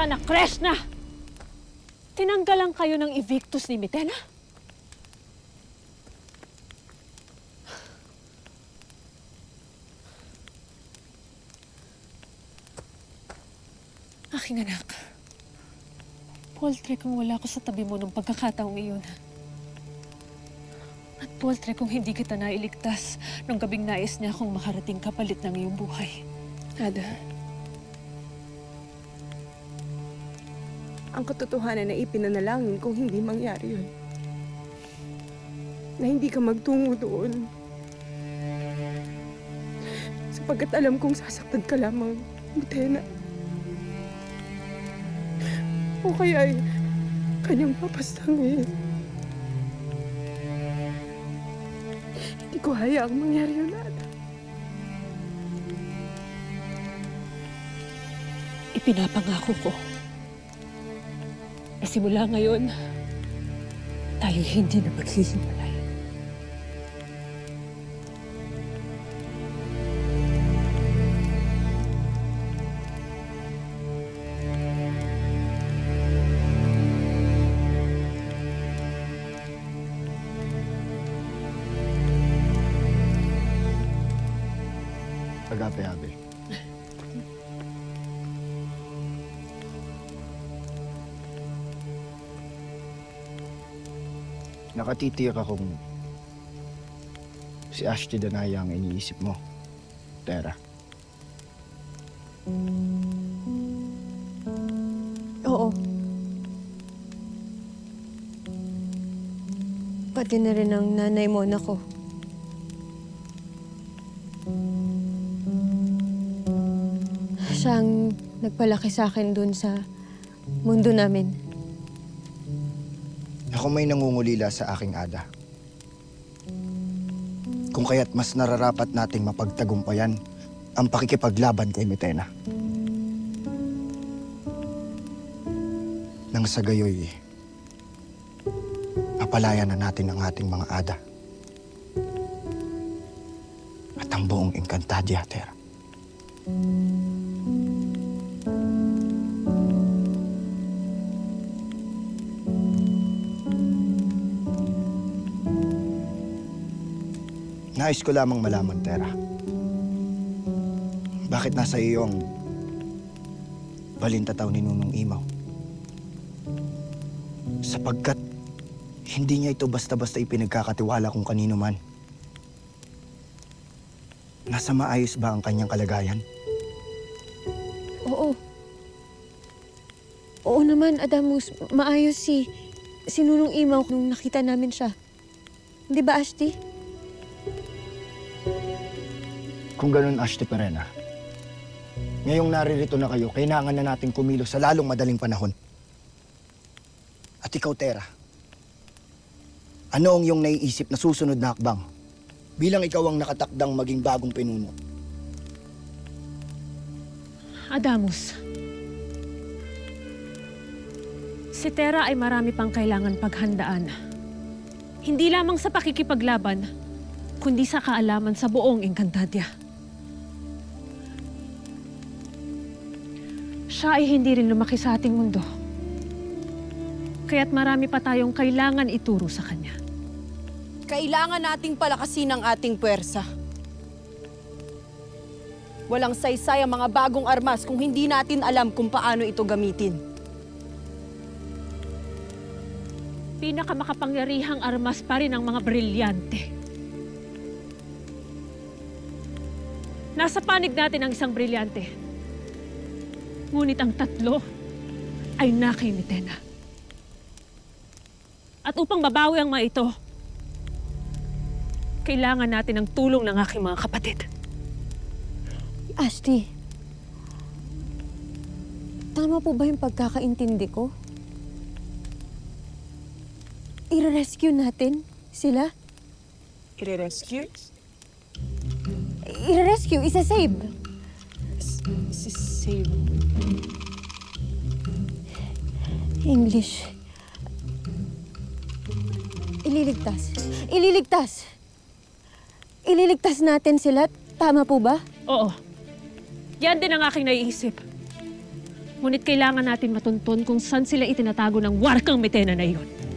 Santa na Krishna! Tinanggalan kayo ng evictus ni Mitena? Aking anak, Poltre kung wala ko sa tabi mo nung pagkakataong iyon. At Poltre kung hindi kita nailigtas nung gabing nais niya akong makarating kapalit ng iyong buhay. Ada, ang katotohanan na ipinanalangin kung hindi mangyari yun. Na hindi ka magtungo doon. Sapagkat alam kong sasaktan ka lamang, Mitena. O kaya ay kanyang papastangin. Hindi ko hayaang mangyari yun, Ada. Ipinapangako ko. E simula ngayon, tayo hindi na maghihiwalay. Agape-abe. Nakatitiyak akong si Ashti Danaya ang iniisip mo, Tera. Oo. Pati na rin ang nanay mo, nako. Siya ang nagpalaki sa akin dun sa mundo namin. Ako may nangungulila sa aking Ada. Kung kaya't mas nararapat nating mapagtagumpayan ang pakikipaglaban kay Mitena. Nang sa gayoy, mapalaya na natin ang ating mga Ada. At ang buong Encantadia, Tera. Nais ko lamang malaman, Tera. Bakit nasa iyo ang balintataw ni Nunong Imaw? Sapagkat hindi niya ito basta-basta ipinagkakatiwala kung kanino man. Nasa maayos ba ang kanyang kalagayan? Oo. Oo naman, Adamus. Maayos si Nunong Imaw nung nakita namin siya. Di ba, Ashti? Kung ganun, Ashti Perena, ngayong naririto na kayo, kailangan na natin kumilos sa lalong madaling panahon. At ikaw, Tera, ano ang iyong naiisip na susunod na hakbang bilang ikaw ang nakatakdang maging bagong pinuno? Adamus, si Tera ay marami pang kailangan paghandaan. Hindi lamang sa pakikipaglaban, kundi sa kaalaman sa buong Encantadia. Siya ay hindi rin lumaki sa ating mundo. Kaya't marami pa tayong kailangan ituro sa kanya. Kailangan nating palakasin ang ating puwersa. Walang saysay ang mga bagong armas kung hindi natin alam kung paano ito gamitin. Pinakamakapangyarihang armas pa rin ang mga brilyante. Nasa panig natin ang isang brilyante. Ngunit ang tatlo ay na kay Mitena. At upang mabawi ang mga ito, kailangan natin ang tulong ng aking mga kapatid. Ashti, tama po ba yung pagkakaintindi ko? I-rescue natin sila? I-rescue? I-rescue, isa-save. Save. English. Ililigtas. Ililigtas. Ililigtas natin sila. Tama po ba? Oo. Yan din ang aking naiisip. Ngunit kailangan natin matuntun kung saan sila itinatago ng warkang Metena na iyon.